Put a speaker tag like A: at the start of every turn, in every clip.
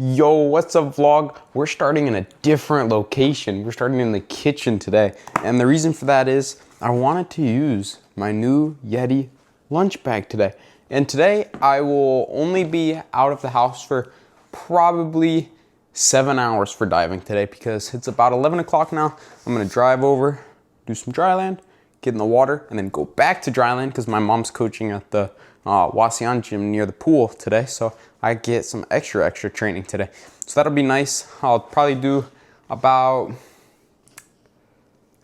A: Yo, what's up vlog? We're starting in a different location. We're starting in the kitchen today. And the reason for that is I wanted to use my new Yeti lunch bag today. And today I will only be out of the house for probably 7 hours for diving today because it's about 11 o'clock now. I'm gonna drive over, do some dry land, get in the water, and then go back to dry land because my mom's coaching at the Wasian gym near the pool today. So I get some extra training today. So that'll be nice. I'll probably do about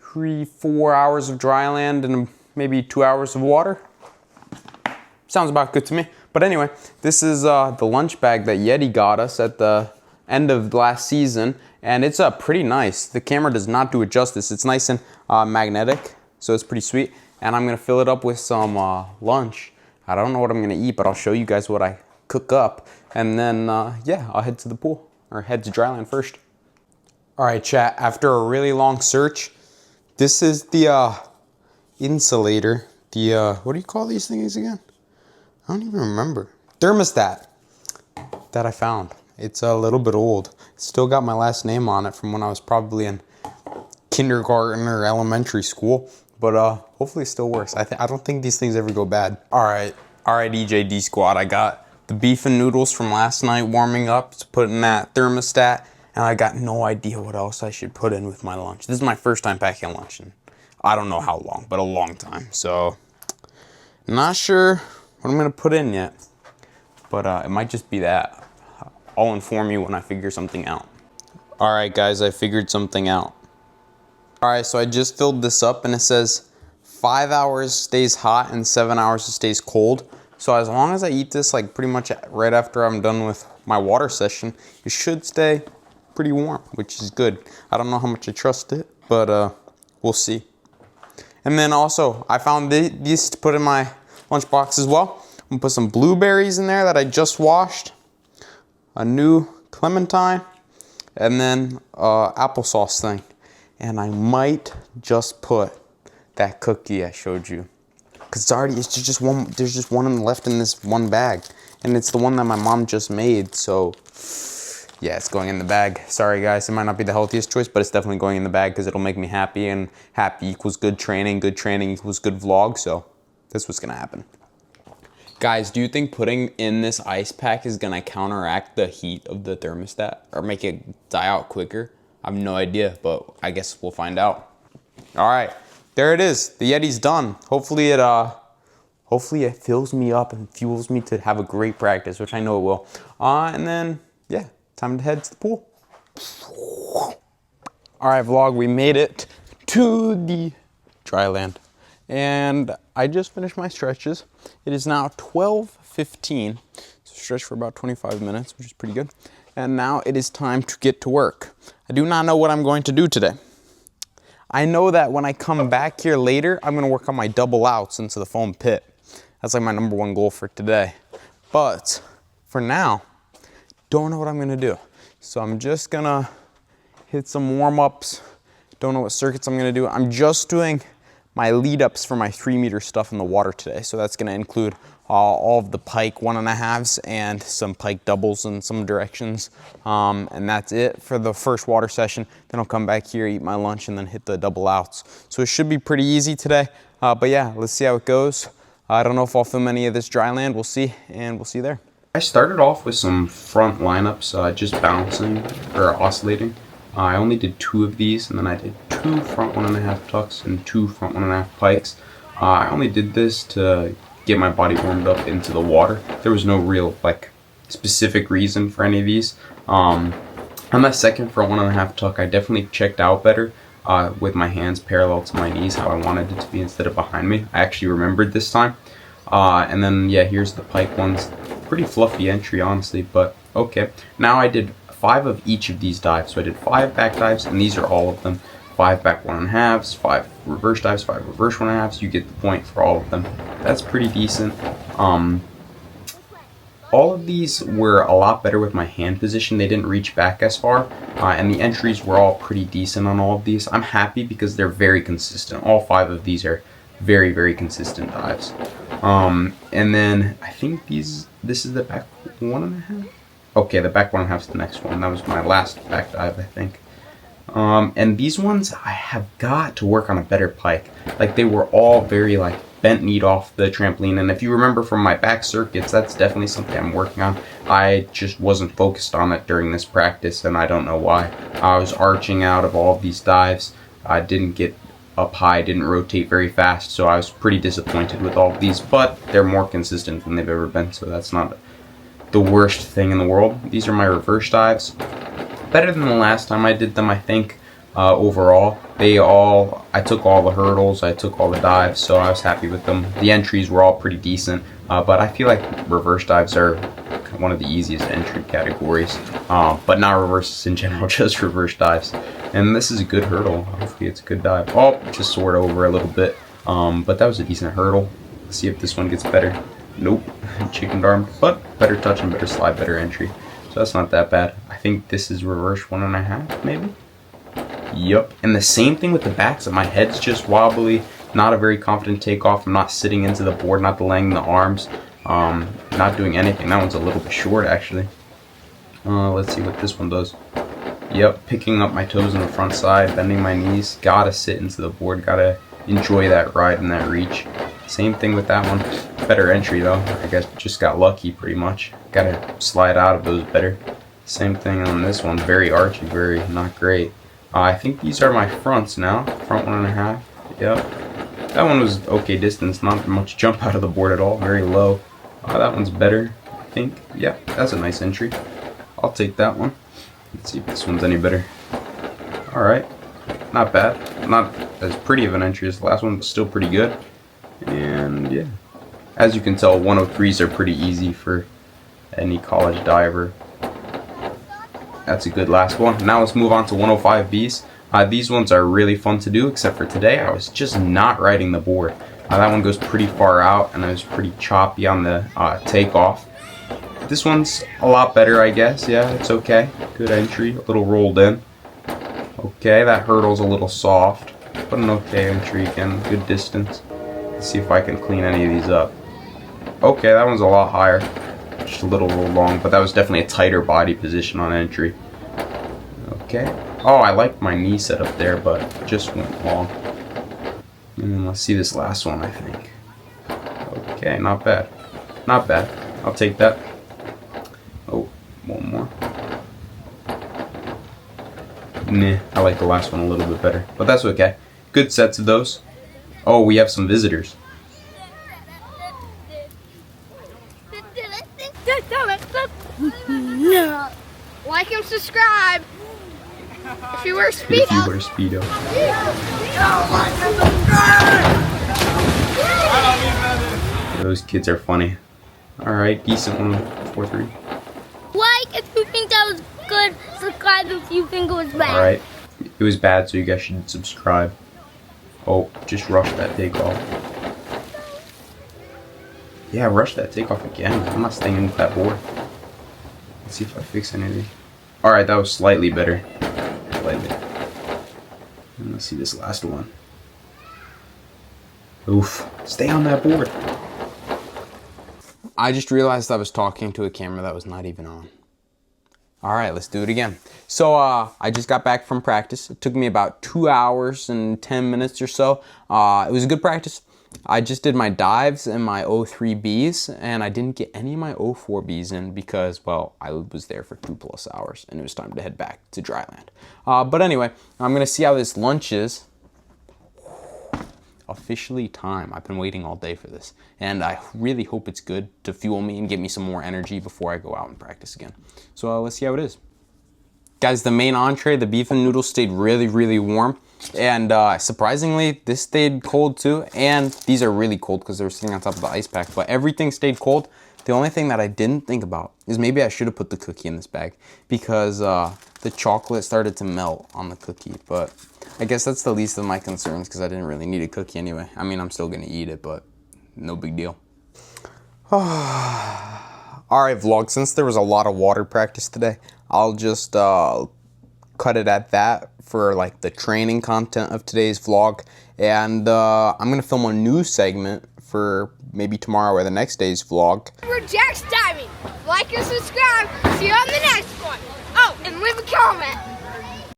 A: 3-4 hours of dry land and maybe 2 hours of water. Sounds about good to me. But anyway, this is the lunch bag that Yeti got us at the end of last season. And it's pretty nice. The camera does not do it justice. It's nice and magnetic, so it's pretty sweet. And I'm gonna fill it up with some lunch. I don't know what I'm gonna eat, but I'll show you guys what I cook up. And then, yeah, I'll head to the pool, or head to dryland first. All right, chat, after a really long search, this is the insulator. What do you call these things again? I don't even remember. Thermostat that I found. It's a little bit old. It's still got my last name on it from when I was probably in kindergarten or elementary school. But hopefully it still works. I don't think these things ever go bad. All right, EJD squad. I got the beef and noodles from last night warming up to put in that thermostat. And I got no idea what else I should put in with my lunch. This is my first time packing lunch in I don't know how long, but a long time. So not sure what I'm gonna put in yet. But it might just be that. I'll inform you when I figure something out. All right, guys, I figured something out. All right, so I just filled this up and it says 5 hours stays hot and 7 hours it stays cold. So as long as I eat this like pretty much right after I'm done with my water session, it should stay pretty warm, which is good. I don't know how much I trust it, but we'll see. And then also I found these to put in my lunchbox as well. I'm gonna put some blueberries in there that I just washed, a new clementine, and then applesauce thing. And I might just put that cookie I showed you. Cause it's just one, there's just one left in this one bag. And it's the one that my mom just made, so yeah, it's going in the bag. Sorry guys, it might not be the healthiest choice, but it's definitely going in the bag because it'll make me happy, and happy equals good training equals good vlog, so that's what's gonna happen. Guys, do you think putting in this ice pack is gonna counteract the heat of the thermostat or make it die out quicker? I have no idea, but I guess we'll find out. All right, there it is. The Yeti's done. Hopefully it fills me up and fuels me to have a great practice, which I know it will. And then, yeah, time to head to the pool. All right, vlog, we made it to the dry land. And I just finished my stretches. It is now 12:15. So stretch for about 25 minutes, which is pretty good. And now it is time to get to work. I do not know what I'm going to do today. I know that when I come back here later, I'm gonna work on my double outs into the foam pit. That's like my #1 goal for today. But for now, don't know what I'm gonna do. So I'm just gonna hit some warm-ups. Don't know what circuits I'm gonna do. I'm just doing my lead-ups for my 3-meter stuff in the water today. So that's gonna include all of the pike 1.5s and some pike doubles in some directions. And that's it for the first water session. Then I'll come back here, eat my lunch, and then hit the double outs. So it should be pretty easy today. But yeah, let's see how it goes. I don't know if I'll film any of this dry land. We'll see, and we'll see you there. I started off with some front lineups, just bouncing or oscillating. I only did 2 of these, and then I did 2 front 1.5 tucks and 2 front 1.5 pikes. I only did this to get my body warmed up into the water. There was no real specific reason for any of these. On that second front 1.5 tuck, I definitely checked out better with my hands parallel to my knees, how I wanted it to be instead of behind me. I actually remembered this time. And then yeah, here's the pike ones. Pretty fluffy entry, honestly, but okay. Now I did 5 of each of these dives. So I did 5 back dives, and these are all of them. 5 back 1.5s, 5 reverse dives, 5 reverse 1.5s. You get the point for all of them. That's pretty decent. All of these were a lot better with my hand position. They didn't reach back as far, and the entries were all pretty decent on all of these. I'm happy because they're very consistent. All 5 of these are very, very consistent dives. And then I think this is the back 1.5. Okay, the back 1.5 is the next one. That was my last back dive, I think. And these ones, I have got to work on a better pike. Like, they were all very, like, bent knee off the trampoline. And if you remember from my back circuits, that's definitely something I'm working on. I just wasn't focused on it during this practice, and I don't know why. I was arching out of all of these dives. I didn't get up high, didn't rotate very fast, so I was pretty disappointed with all of these. But they're more consistent than they've ever been, so that's not the worst thing in the world. These are my reverse dives. Better than the last time I did them, I think. Overall, I took all the hurdles, I took all the dives, so I was happy with them. The entries were all pretty decent, but I feel like reverse dives are one of the easiest entry categories, but not reverses in general, just reverse dives. And this is a good hurdle. Hopefully it's a good dive. Oh, just soared over a little bit, but that was a decent hurdle. Let's see if this one gets better. Nope, chicken armed, but better touch and better slide, better entry. So that's not that bad. I think this is reverse 1.5, maybe? Yup. And the same thing with the backs. My head's just wobbly. Not a very confident takeoff. I'm not sitting into the board, not delaying the arms. Not doing anything. That one's a little bit short, actually. Let's see what this one does. Yep, picking up my toes on the front side, bending my knees. Gotta sit into the board. Gotta enjoy that ride and that reach. Same thing with that one. Better entry, though. I guess just got lucky, pretty much. Gotta slide out of those better. Same thing on this one. Very archy, very not great. I think these are my fronts now. Front 1.5. Yep. That one was okay distance. Not much jump out of the board at all. Very low. That one's better, I think. Yeah, that's a nice entry. I'll take that one. Let's see if this one's any better. Alright. Not bad. Not as pretty of an entry as the last one, but still pretty good. And yeah. As you can tell, 103s are pretty easy for any college diver. That's a good last one. Now let's move on to 105Bs. These ones are really fun to do, except for today I was just not riding the board. That one goes pretty far out, and I was pretty choppy on the takeoff. This one's a lot better, I guess. Yeah, it's okay. Good entry, a little rolled in. Okay, that hurdle's a little soft, but an okay entry again. Good distance. Let's see if I can clean any of these up. Okay, that one's a lot higher. Just a little long, but that was definitely a tighter body position on entry. Okay. Oh, I liked my knee set up there, but it just went long. And then let's see this last one, I think. Okay, not bad. Not bad. I'll take that. Oh, one more. Nah, I like the last one a little bit better, but that's okay. Good sets of those. Oh, we have some visitors.
B: Like and subscribe. If you wear Speedo.
A: If you wear Speedo. Those kids are funny. Alright, decent one. 4-3.
B: Like if you think that was good. Subscribe if you think it was bad.
A: Alright. It was bad, so you guys should subscribe. Oh, just rush that takeoff. Yeah, rush that takeoff again. I'm not staying with that board. Let's see if I fix anything. Alright, that was slightly better. Slightly. And let's see this last one. Oof. Stay on that board. I just realized I was talking to a camera that was not even on. Alright, let's do it again. So, I just got back from practice. It took me about 2 hours and 10 minutes or so. It was a good practice. I just did my dives and my 03Bs, and I didn't get any of my 04Bs in because, well, I was there for 2+ hours, and it was time to head back to dryland. But anyway, I'm going to see how this lunch is. Officially time. I've been waiting all day for this, and I really hope it's good to fuel me and give me some more energy before I go out and practice again. So let's see how it is. Guys, the main entree, the beef and noodles, stayed really, really warm. And surprisingly, this stayed cold too. And these are really cold because they were sitting on top of the ice pack. But everything stayed cold. The only thing that I didn't think about is maybe I should have put the cookie in this bag because the chocolate started to melt on the cookie. But I guess that's the least of my concerns because I didn't really need a cookie anyway. I mean, I'm still going to eat it, but no big deal. Alright, vlog, since there was a lot of water practice today, I'll just cut it at that for like the training content of today's vlog. And I'm going to film a new segment for maybe tomorrow or the next day's vlog.
B: We're Jack's diving.
C: like and subscribe. See you on the next one. Oh, and leave a comment.